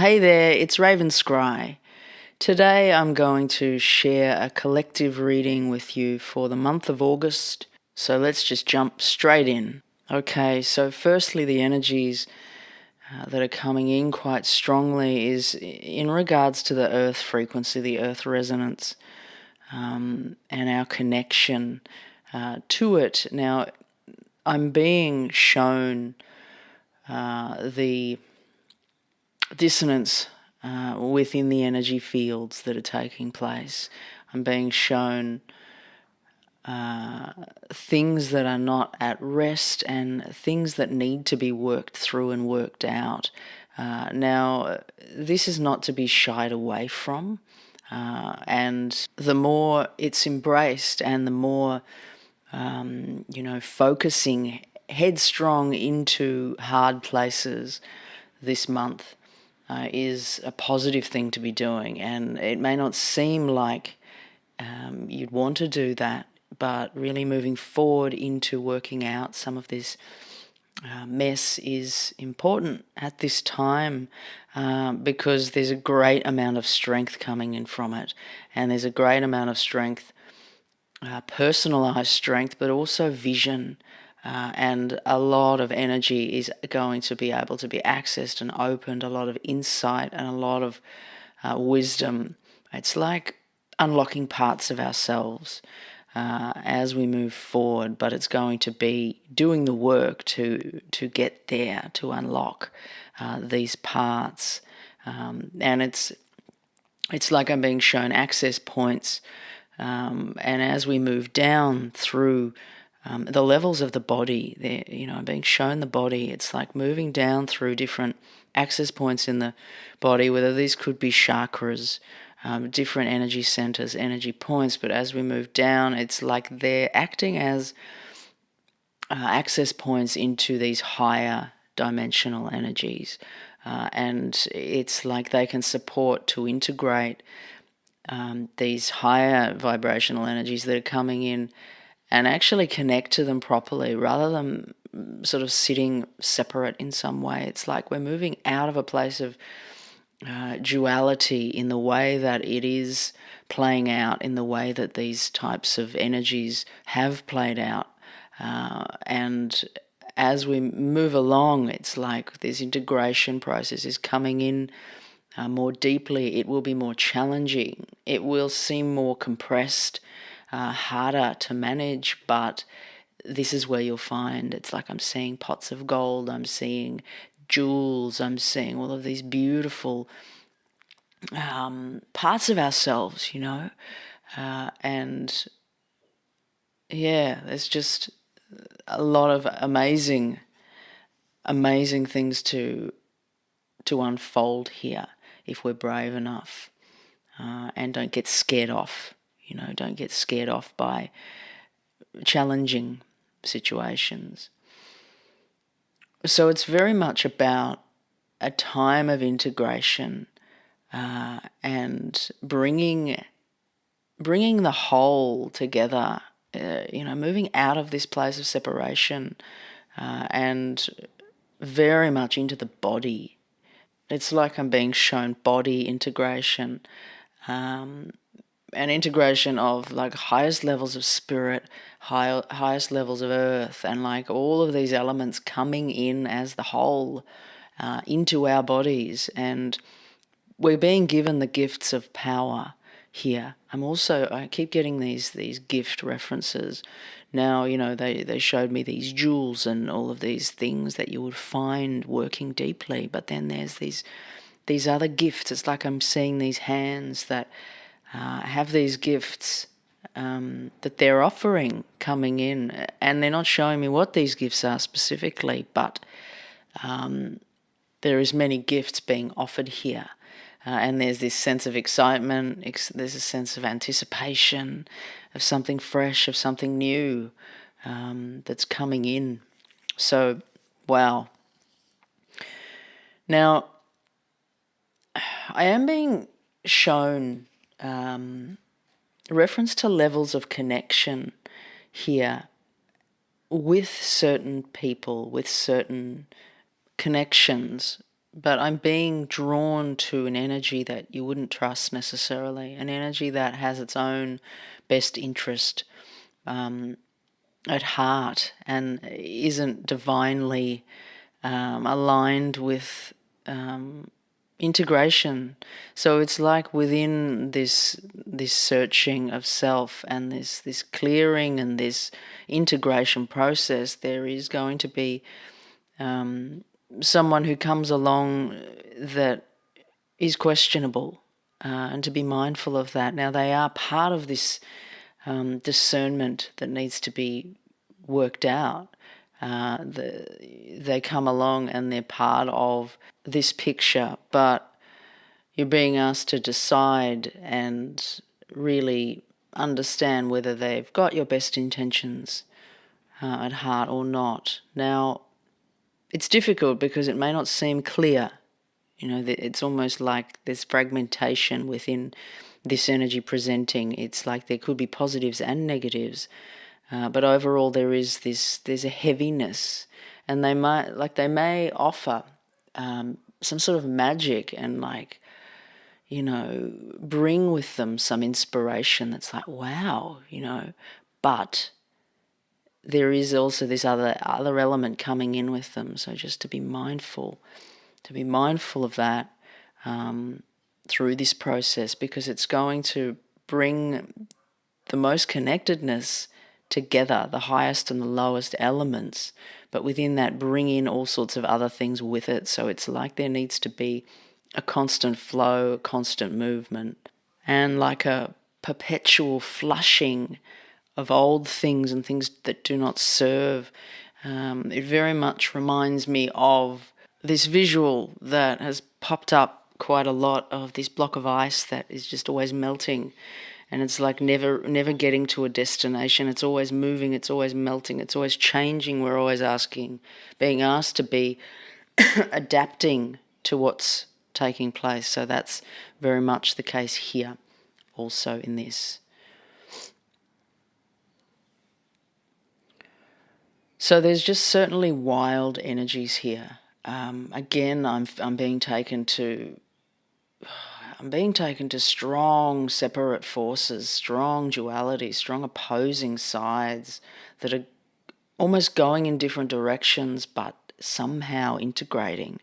Hey there, it's Raven Scry. Today I'm going to share a collective reading with you for the month of August. So let's just jump straight in. Okay, so firstly, the energies that are coming in quite strongly is in regards to the earth frequency, the earth resonance, and our connection to it. Now, I'm being shown the dissonance within the energy fields that are taking place. I'm being shown things that are not at rest and things that need to be worked through and worked out. Now, this is not to be shied away from, and the more it's embraced and the more, focusing headstrong into hard places this month is a positive thing to be doing. And it may not seem like you'd want to do that, but really moving forward into working out some of this mess is important at this time, because there's a great amount of strength coming in from it, and there's a great amount of strength, personalized strength, but also vision. And a lot of energy is going to be able to be accessed and opened, a lot of insight and a lot of wisdom. It's like unlocking parts of ourselves as we move forward, but it's going to be doing the work to get there, to unlock these parts. And it's like I'm being shown access points, and as we move down through the levels of the body, I'm being shown the body. It's like moving down through different access points in the body, whether these could be chakras, different energy centers, energy points. But as we move down, it's like they're acting as access points into these higher dimensional energies. And it's like they can support to integrate these higher vibrational energies that are coming in and actually connect to them properly rather than sort of sitting separate in some way. It's like we're moving out of a place of duality in the way that it is playing out, in the way that these types of energies have played out. And as we move along, it's like this integration process is coming in more deeply. It will be more challenging. It will seem more compressed, harder to manage, but this is where you'll find it's like I'm seeing pots of gold, I'm seeing jewels, I'm seeing all of these beautiful parts of ourselves, and yeah, there's just a lot of amazing things to unfold here if we're brave enough, and don't get scared off. Don't get scared off by challenging situations. So it's very much about a time of integration, and bringing the whole together, moving out of this place of separation, and very much into the body. It's like I'm being shown body integration, an integration of like highest levels of spirit, highest levels of earth, and like all of these elements coming in as the whole into our bodies. And we're being given the gifts of power here. I keep getting these gift references. Now, they showed me these jewels and all of these things that you would find working deeply, but then there's these other gifts. It's like I'm seeing these hands that have these gifts that they're offering coming in, and they're not showing me what these gifts are specifically, but there is many gifts being offered here. And there's this sense of excitement, there's a sense of anticipation of something fresh, of something new that's coming in. So, wow. Now, I am being shown reference to levels of connection here with certain people, with certain connections but I'm being drawn to an energy that you wouldn't trust necessarily, an energy that has its own best interest at heart and isn't divinely aligned with integration. So it's like within this searching of self and this clearing and this integration process, there is going to be someone who comes along that is questionable, and to be mindful of that. Now, they are part of this discernment that needs to be worked out. They come along and they're part of this picture, but you're being asked to decide and really understand whether they've got your best intentions at heart or not. Now, it's difficult because it may not seem clear. It's almost like there's fragmentation within this energy presenting. It's like there could be positives and negatives, but overall there's a heaviness, and they may offer some sort of magic and bring with them some inspiration that's like, wow, but there is also this other element coming in with them. So just to be mindful of that through this process, because it's going to bring the most connectedness together, the highest and the lowest elements, but within that bring in all sorts of other things with it. So it's like there needs to be a constant flow, a constant movement, and like a perpetual flushing of old things and things that do not serve. It very much reminds me of this visual that has popped up quite a lot, of this block of ice that is just always melting, and it's like never getting to a destination. It's always moving, it's always melting, it's always changing. We're always being asked to be adapting to what's taking place. So that's very much the case here also in this. So there's just certainly wild energies here. Again, I'm being taken to strong separate forces, strong duality, strong opposing sides that are almost going in different directions but somehow integrating.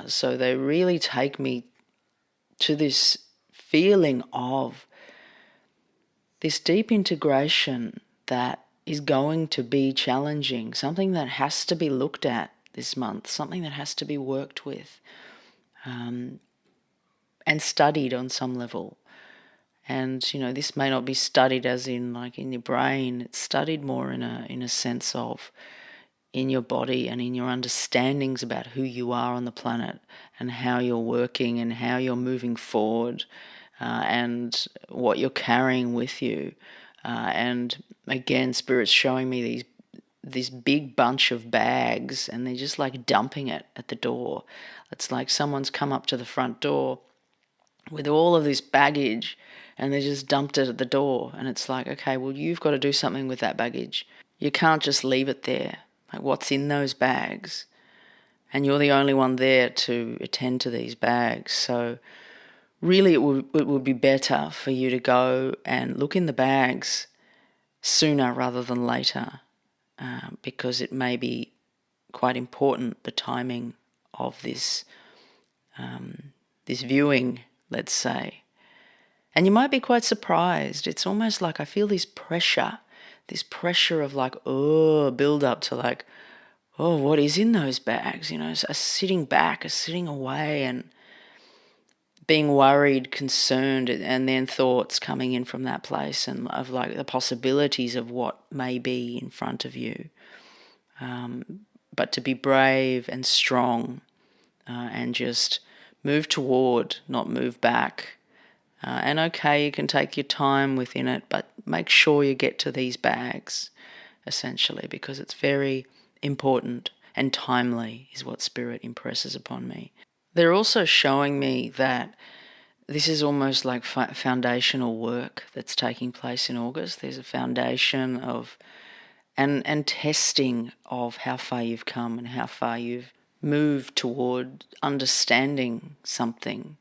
So they really take me to this feeling of this deep integration that is going to be challenging, something that has to be looked at this month, something that has to be worked with and studied on some level. And, this may not be studied as in like in your brain. It's studied more in a sense of in your body and in your understandings about who you are on the planet and how you're working and how you're moving forward and what you're carrying with you. And again, Spirit's showing me this big bunch of bags, and they're just like dumping it at the door. It's like someone's come up to the front door with all of this baggage and they just dumped it at the door. And it's like, okay, well, you've got to do something with that baggage. You can't just leave it there. Like, what's in those bags? And you're the only one there to attend to these bags. So really it would be better for you to go and look in the bags sooner rather than later, because it may be quite important, the timing of this viewing, let's say. And you might be quite surprised. It's almost like I feel this pressure of like, build up to like, what is in those bags? A sitting back, a sitting away, and being worried, concerned, and then thoughts coming in from that place and of like the possibilities of what may be in front of you. But to be brave and strong and just move toward, not move back. And okay, you can take your time within it, but make sure you get to these bags, essentially, because it's very important and timely is what Spirit impresses upon me. They're also showing me that this is almost like foundational work that's taking place in August. There's a foundation of and testing of how far you've come and how far you've move toward understanding something,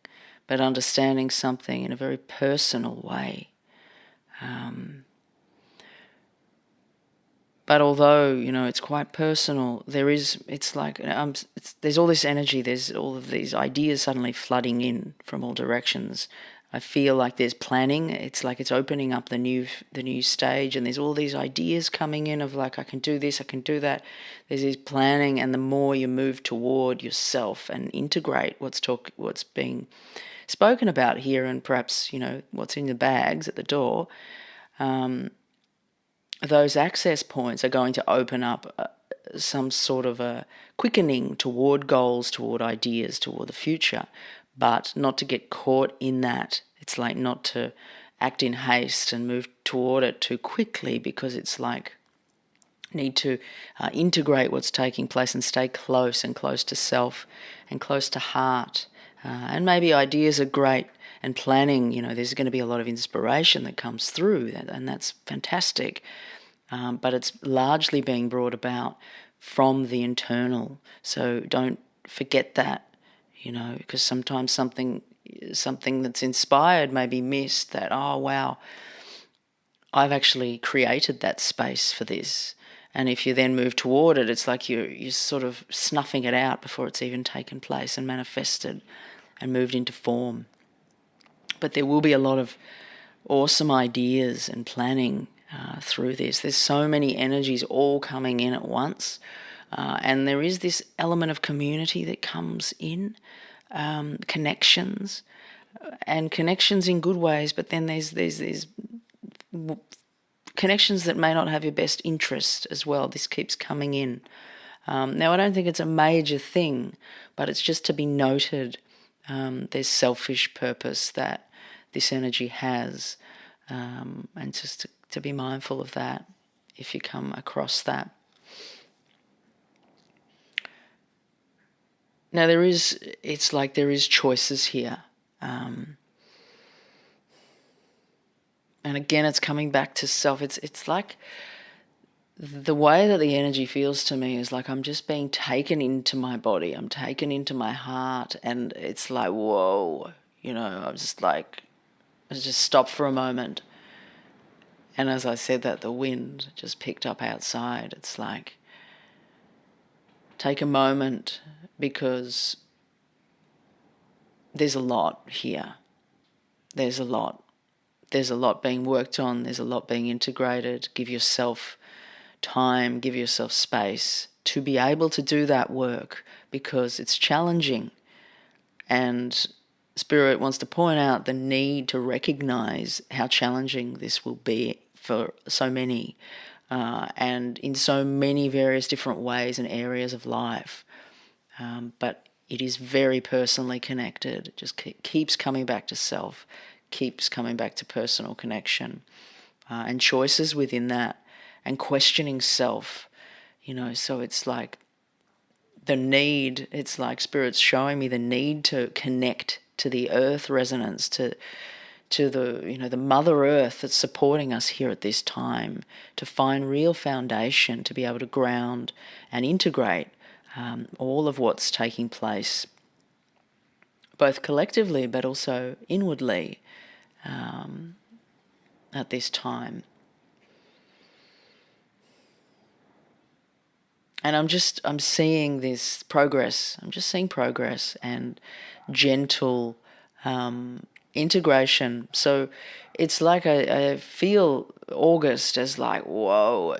but understanding something in a very personal way. But although, it's quite personal, there's all this energy, there's all of these ideas suddenly flooding in from all directions. I feel like there's planning. It's like it's opening up the new stage, and there's all these ideas coming in of like, I can do this, I can do that. There's this planning, and the more you move toward yourself and integrate what's being spoken about here, and perhaps, what's in the bags at the door, those access points are going to open up some sort of a quickening toward goals, toward ideas, toward the future, but not to get caught in that. It's like not to act in haste and move toward it too quickly, because it's like need to integrate what's taking place and stay close to self and close to heart. And maybe ideas are great, and planning, there's going to be a lot of inspiration that comes through, and that's fantastic. But it's largely being brought about from the internal. So don't forget that, because sometimes something that's inspired may be missed, that, oh, wow, I've actually created that space for this. And if you then move toward it, it's like you're sort of snuffing it out before it's even taken place and manifested and moved into form. But there will be a lot of awesome ideas and planning through this. There's so many energies all coming in at once, and there is this element of community that comes in, connections in good ways, but then there's these connections that may not have your best interest as well. This keeps coming in. Now, I don't think it's a major thing, but it's just to be noted. There's selfish purpose that this energy has, and just to be mindful of that if you come across that. Now, there is choices here. And again, it's coming back to self. It's like the way that the energy feels to me is like I'm just being taken into my body. I'm taken into my heart, and it's like, whoa, I just stop for a moment. And as I said that, the wind just picked up outside. It's like, take a moment, because there's a lot here. There's a lot being worked on. There's a lot being integrated. Give yourself time, give yourself space to be able to do that work, because it's challenging. And Spirit wants to point out the need to recognize how challenging this will be for so many, and in so many various different ways and areas of life. But it is very personally connected. It just keeps coming back to self, keeps coming back to personal connection, and choices within that, and questioning self. So it's like the need, it's like Spirit's showing me the need to connect to the earth resonance, to the Mother Earth that's supporting us here at this time, to find real foundation, to be able to ground and integrate all of what's taking place, both collectively but also inwardly at this time. And I'm seeing this progress. I'm just seeing progress and gentle integration. So it's like I feel August as like, whoa,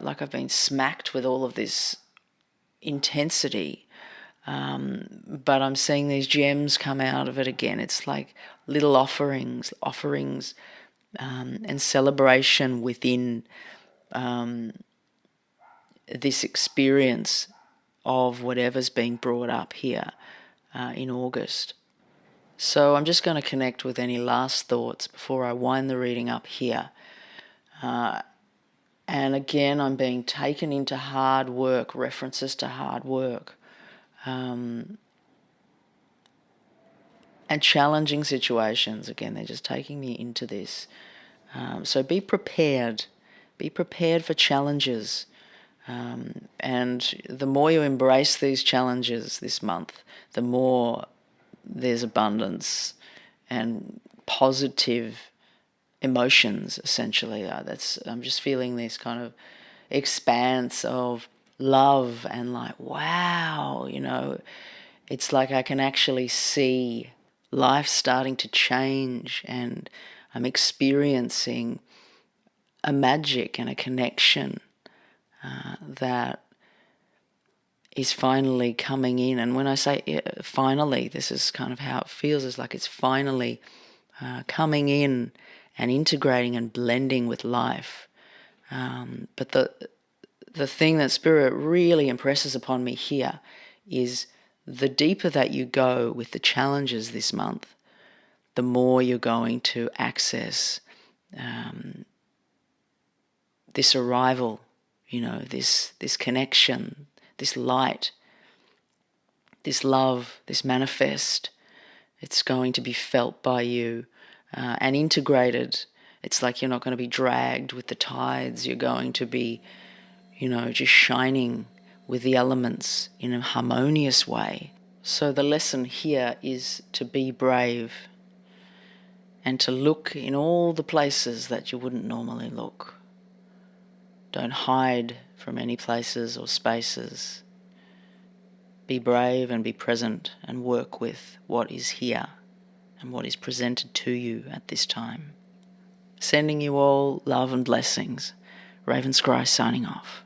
like I've been smacked with all of this intensity. But I'm seeing these gems come out of it again. It's like little offerings, and celebration within this experience of whatever's being brought up here in August. So I'm just going to connect with any last thoughts before I wind the reading up here. And again, I'm being taken into hard work, references to hard work, and challenging situations. Again, they're just taking me into this. So be prepared. Be prepared for challenges. And the more you embrace these challenges this month, the more there's abundance and positive emotions, essentially. I'm just feeling this kind of expanse of love and like, wow, it's like I can actually see life starting to change, and I'm experiencing a magic and a connection that is finally coming in. And when I say finally, this is kind of how it feels. It's like it's finally coming in and integrating and blending with life. But the thing that Spirit really impresses upon me here is the deeper that you go with the challenges this month, the more you're going to access this arrival, this connection, this light, this love, this manifest. It's going to be felt by you and integrated. It's like you're not going to be dragged with the tides. You're going to be, just shining with the elements in a harmonious way. So the lesson here is to be brave and to look in all the places that you wouldn't normally look. Don't hide from any places or spaces. Be brave and be present and work with what is here and what is presented to you at this time. Sending you all love and blessings. Raven Scry signing off.